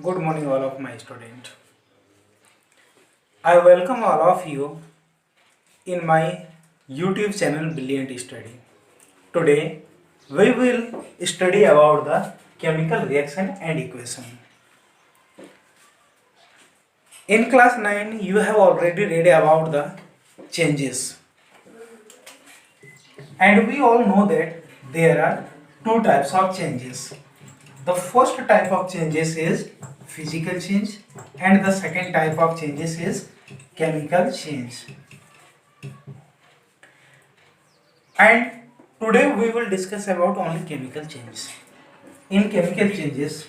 Good morning, all of my students. I welcome all of you in my YouTube channel Brilliant Study. Today, we will study about the chemical reaction and equation. In class 9, you have already read about the changes, and we all know that there are two types of changes. The first type of changes is physical change, and the second type of changes is chemical change. And today we will discuss about only chemical changes. In chemical changes,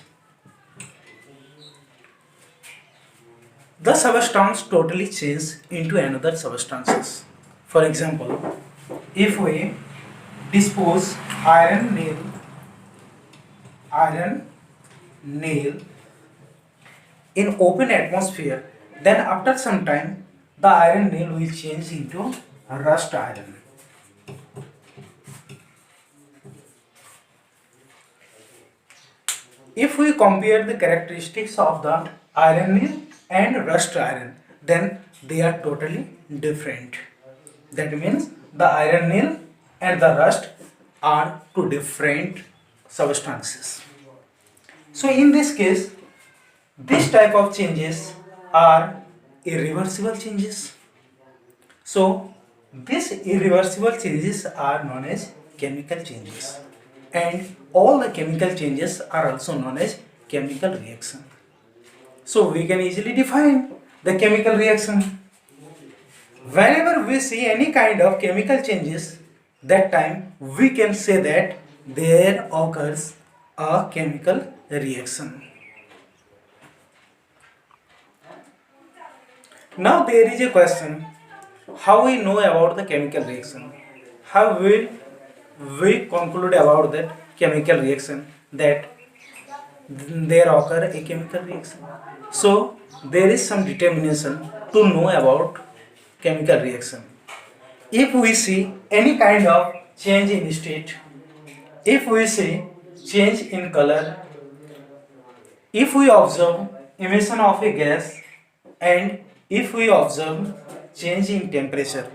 the substance totally changes into another substances. For example, if we dispose iron nail in open atmosphere, then after some time the iron nail will change into rust iron. If we compare the characteristics of the iron nail and rust iron, then they are totally different. That means the iron nail and the rust are two different substances. So in this case, this type of changes are irreversible changes. So these irreversible changes are known as chemical changes, and all the chemical changes are also known as chemical reaction. So we can easily define the chemical reaction. Whenever we see any kind of chemical changes, that time we can say that there occurs a chemical reaction. Now there is a question, how we know about the chemical reaction? How will we conclude about that chemical reaction, that there occur a chemical reaction? So there is some determination to know about chemical reaction. If we see any kind of change in state, if we see change in color, if we observe emission of a gas, and if we observe change in temperature,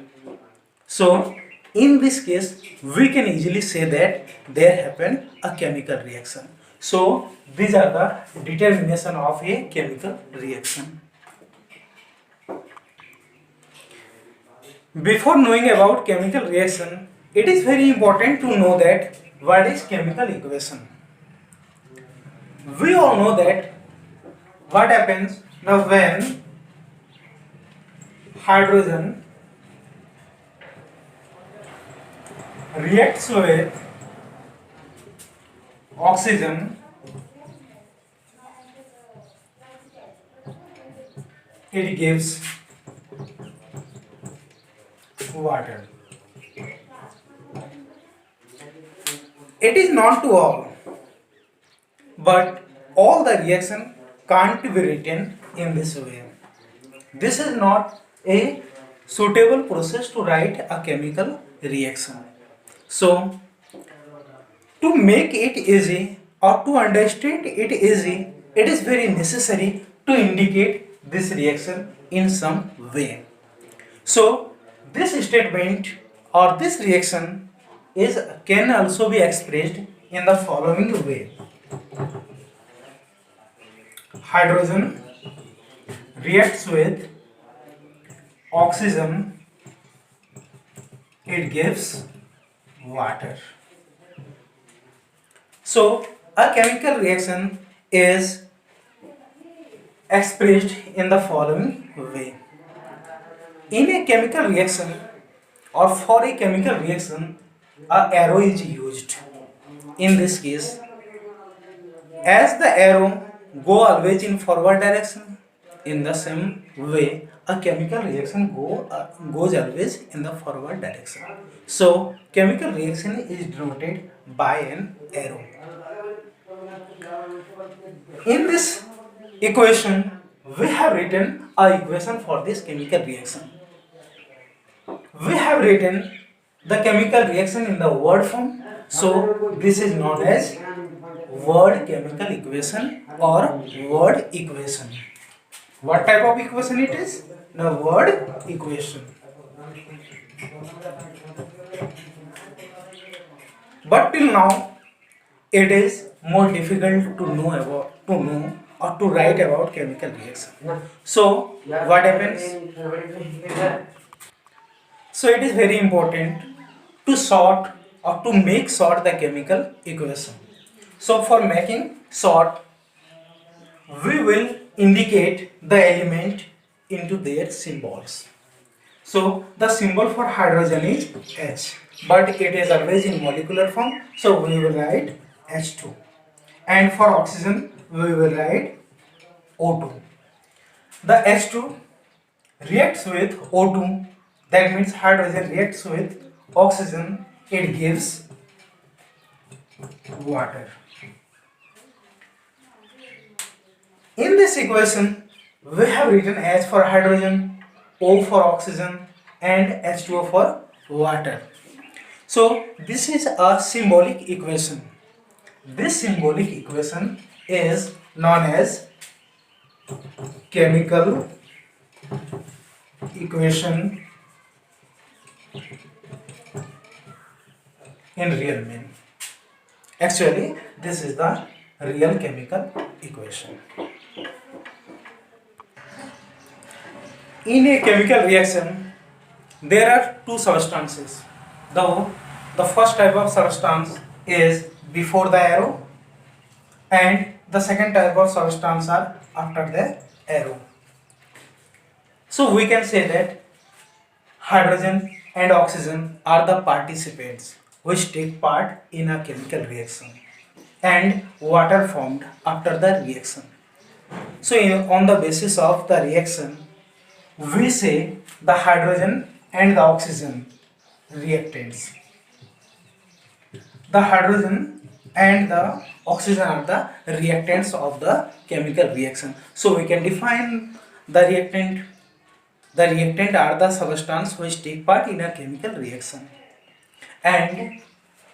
so in this case we can easily say that there happened a chemical reaction. So these are the determination of a chemical reaction. Before knowing about chemical reaction, it is very important to know that what is chemical equation. We all know that what happens now when hydrogen reacts with oxygen, it gives water. It is not to all, but all the reaction can't be written in this way. This is not a suitable process to write a chemical reaction. So to make it easy or to understand it easy, it is very necessary to indicate this reaction in some way. So this statement or this reaction can also be expressed in the following way. Hydrogen reacts with oxygen, it gives water. So a chemical reaction is expressed in the following way. In a chemical reaction or for a chemical reaction, a arrow is used. In this case, as the arrow go always in forward direction, in the same way a chemical reaction goes always in the forward direction. So chemical reaction is denoted by an arrow. In this equation, we have written a equation for this chemical reaction. We have written the chemical reaction in the word form, so this is known as word chemical equation or word equation. What type of equation it is? The word equation. But till now, it is more difficult to know or to write about chemical reaction. So what happens? So it is very important to sort or to make sort the chemical equation. So for making sort, we will indicate the element into their symbols. So the symbol for hydrogen is H, but it is always in molecular form, so we will write H2. And for oxygen, we will write O2. The H2 reacts with O2, that means hydrogen reacts with oxygen, it gives water. In this equation, we have written H for hydrogen, O for oxygen, and H2O for water. So this is a symbolic equation. This symbolic equation is known as chemical equation in real meaning. Actually, this is the real chemical equation. In a chemical reaction, there are two substances. The first type of substance is before the arrow, and the second type of substance are after the arrow. So we can say that hydrogen and oxygen are the participants which take part in a chemical reaction, and water formed after the reaction. So on the basis of the reaction, we say the hydrogen and the oxygen reactants. The hydrogen and the oxygen are the reactants of the chemical reaction. So we can define the reactant. The reactant are the substance which take part in a chemical reaction, and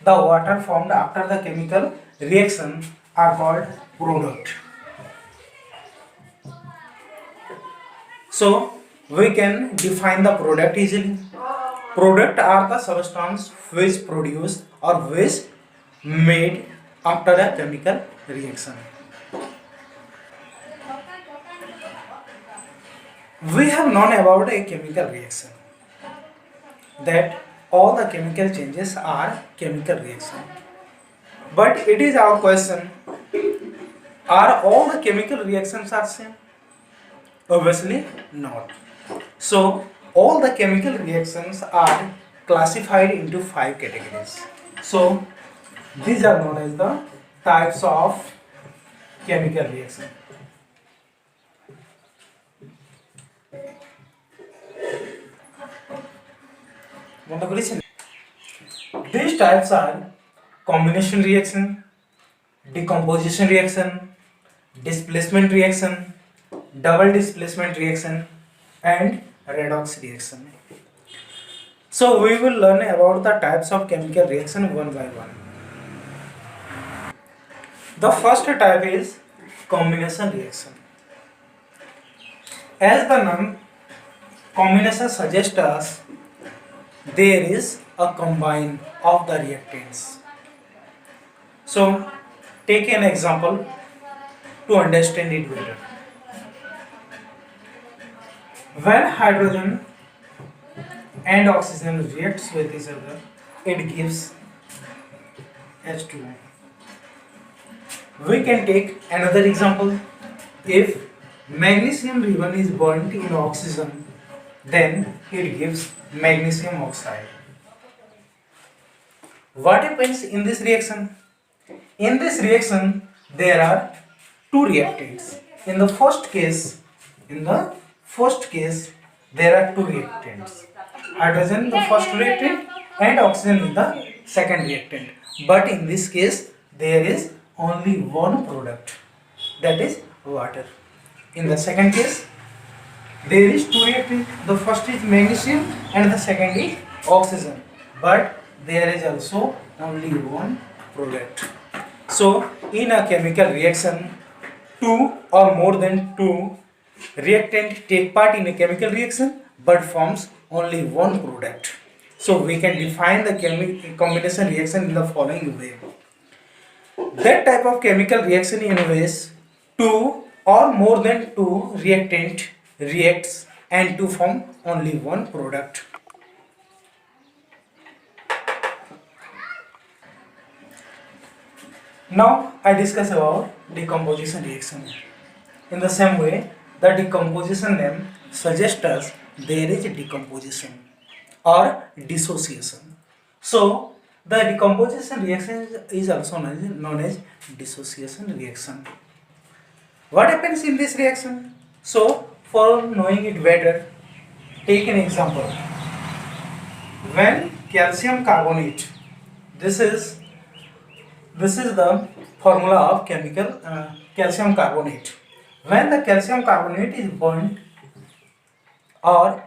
the water formed after the chemical reaction are called product. So we can define the product easily. Product are the substance which produce or which made after a chemical reaction. We have known about a chemical reaction, that all the chemical changes are chemical reaction. But it is our question, are all the chemical reactions are same? Obviously not. So all the chemical reactions are classified into 5 categories. So these are known as the types of chemical reaction. These types are combination reaction, decomposition reaction, displacement reaction, double displacement reaction, and redox reaction. So we will learn about the types of chemical reaction one by one. The first type is combination reaction. As the name combination suggests us, there is a combine of the reactants. So take an example to understand it better. When hydrogen and oxygen reacts with each other, it gives H2O. We can take another example. If magnesium ribbon is burnt in oxygen, then it gives magnesium oxide. What happens in this reaction? In this reaction, there are two reactants. In the first case, there are two reactants. Hydrogen is the first reactant and oxygen is the second reactant. But in this case, there is only one product, that is water. In the second case, there is two reactants. The first is magnesium and the second is oxygen. But there is also only one product. So in a chemical reaction, two or more than two reactant take part in a chemical reaction but forms only one product. So we can define the combination reaction in the following way. That type of chemical reaction in which two or more than two reactant reacts and to form only one product. Now I discuss about decomposition reaction. In the same way, the decomposition name suggests us there is a decomposition or dissociation. So the decomposition reaction is also known as dissociation reaction. What happens in this reaction? So for knowing it better, take an example. When calcium carbonate, this is the formula of chemical calcium carbonate. When the calcium carbonate is burnt or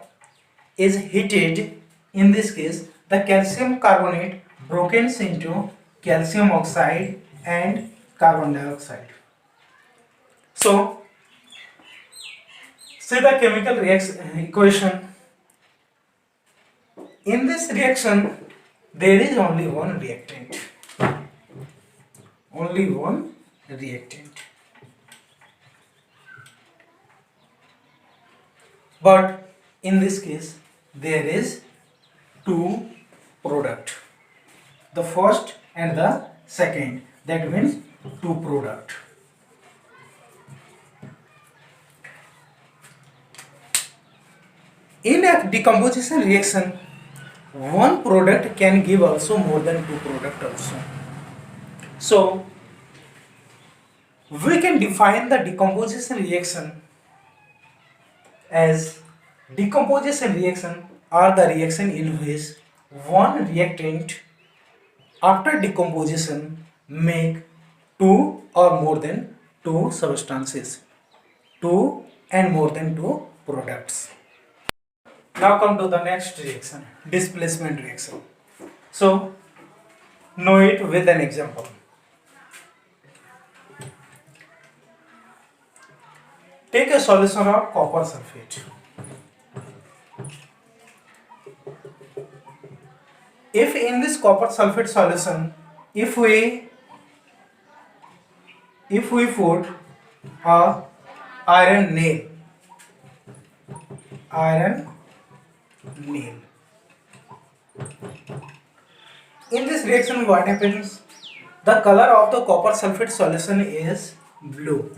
is heated, in this case the calcium carbonate broken into calcium oxide and carbon dioxide. So see the chemical equation. In this reaction there is only one reactant. Only one reactant. But in this case there is two product. The first and the second, that means two product. In a decomposition reaction, one product can give also more than two product also. So we can define the decomposition reaction as decomposition reaction are the reaction in which one reactant after decomposition make two or more than two substances, two and more than two products. Now come to the next reaction, displacement reaction. So know it with an example. Take a solution of copper sulfate. If in this copper sulfate solution, if we put a iron nail, in this reaction what happens? The color of the copper sulfate solution is blue.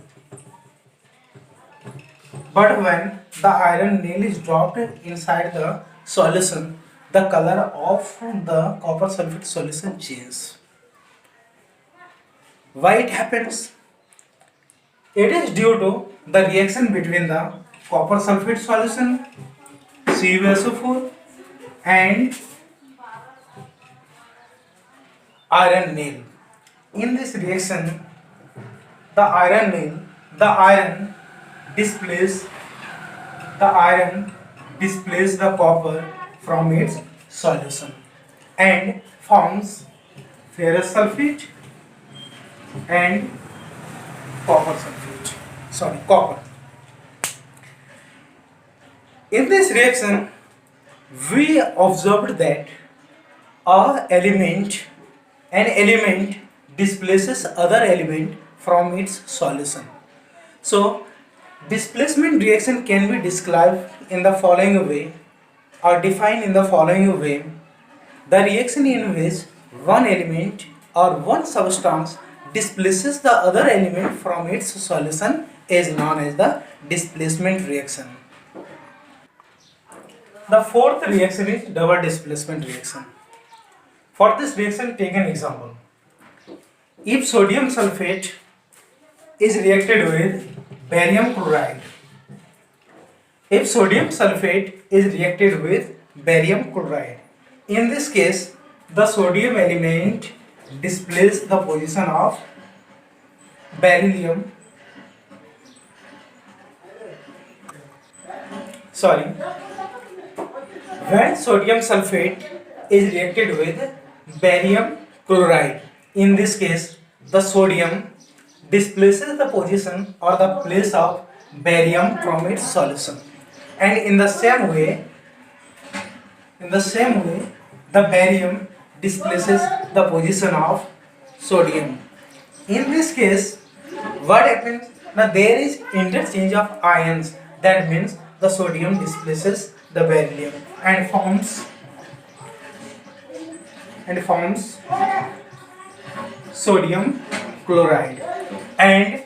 But when the iron nail is dropped inside the solution, the color of the copper sulfate solution changes. Why it happens? It is due to the reaction between the copper sulfate solution CuSO4 and iron nail. In this reaction, the iron displaces the copper from its solution and forms ferrous sulfate and copper. In this reaction, we observed that an element displaces other element from its solution. So displacement reaction can be described in the following way or defined in the following way. The reaction in which one element or one substance displaces the other element from its solution is known as the displacement reaction. The fourth reaction is double displacement reaction. For this reaction, take an example. If sodium sulfate is reacted with barium chloride, in this case, the sodium element displaces the position of beryllium. When sodium sulfate is reacted with barium chloride, in this case, the sodium displaces the position or the place of barium from its solution, and in the same way the barium displaces the position of sodium. In this case, what happens? Now there is interchange of ions. That means the sodium displaces the beryllium and forms sodium chloride, and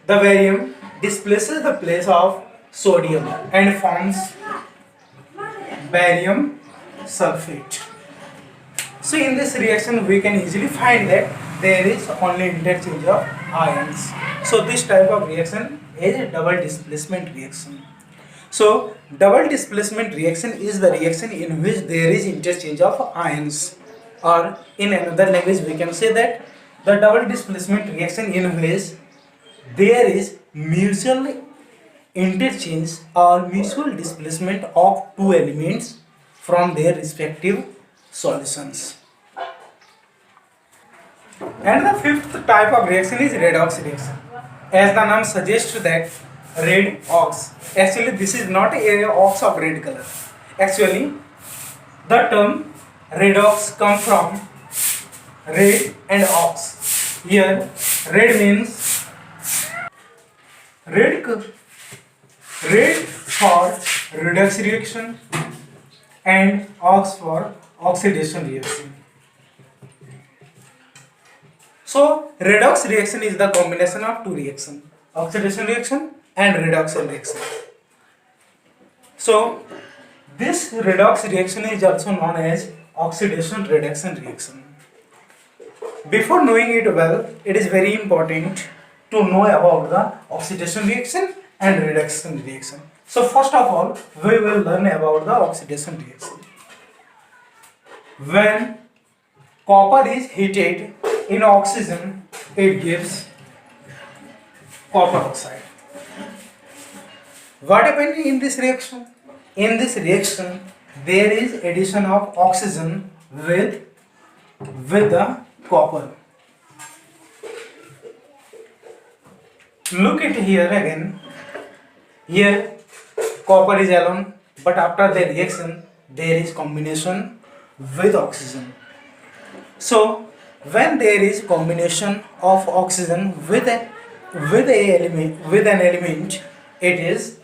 the barium displaces the place of sodium and forms barium sulfate. So in this reaction we can easily find that there is only interchange of ions. So this type of reaction is a double displacement reaction. So double displacement reaction is the reaction in which there is interchange of ions, or in another language we can say that the double displacement reaction in which there is mutual interchange or mutual displacement of two elements from their respective solutions. And the fifth type of reaction is redox reaction. As the name suggests that red ox. Actually, this is not a ox of red color. Actually, the term redox come from red and ox. Here, red means red, red for redox reaction and ox for oxidation reaction. So, redox reaction is the combination of two reactions, oxidation reaction and redox reaction. So, this redox reaction is also known as oxidation reduction reaction. Before knowing it well, it is very important to know about the oxidation reaction and reduction reaction. So, first of all, we will learn about the oxidation reaction. When copper is heated in oxygen, it gives copper oxide. What happened in this reaction? In this reaction, there is addition of oxygen with the copper. Look at here again. Here copper is alone, but after the reaction there is combination with oxygen. So when there is combination of oxygen with an element, it is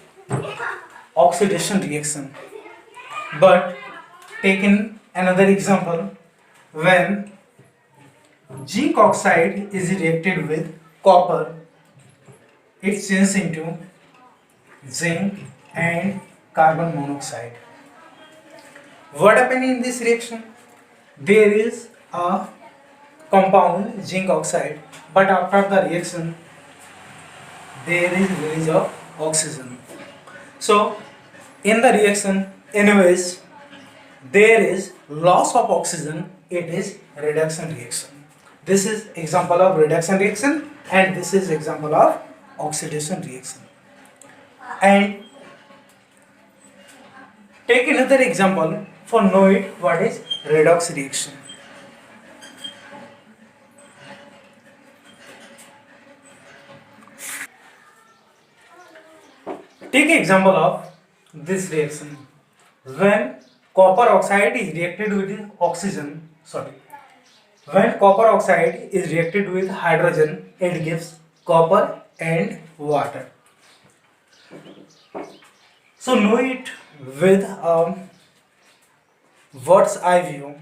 oxidation reaction. But taking another example, when zinc oxide is reacted with copper, it changes into zinc and carbon monoxide. What happens in this reaction? There is a compound zinc oxide, but after the reaction there is release of oxygen. So in the reaction, anyways, there is loss of oxygen, it is reduction reaction. This is example of reduction reaction and this is example of oxidation reaction. And take another example for know it what is redox reaction. Take example of this reaction. When copper oxide is reacted with oxygen, when copper oxide is reacted with hydrogen, it gives copper and water. So know it with bird's eye view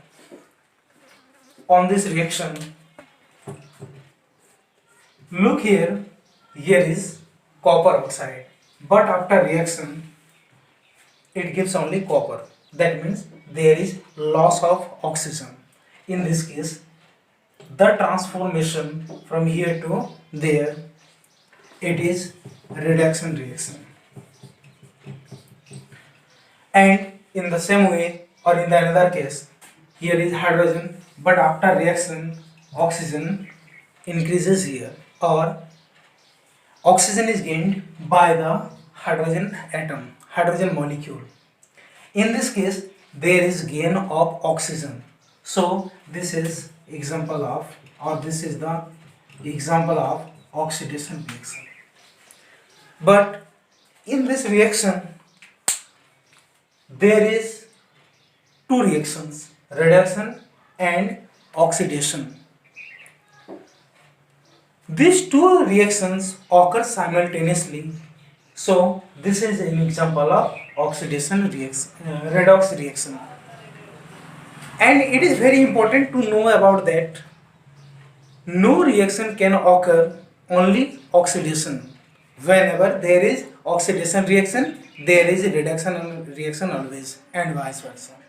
on this reaction. Look here, here is copper oxide, but after reaction it gives only copper. That means there is loss of oxygen. In this case, the transformation from here to there, it is reduction reaction. And in the same way, or in the another case, here is hydrogen, but after reaction oxygen increases here, or oxygen is gained by the hydrogen atom, hydrogen molecule. In this case there is gain of oxygen. So this is example of, or this is the example of oxidation reaction. But in this reaction, there is two reactions, reduction and oxidation. These two reactions occur simultaneously. So this is an example of oxidation reaction, redox reaction. And it is very important to know about that no reaction can occur, only oxidation. Whenever there is oxidation reaction, there is a reduction reaction always, and vice versa.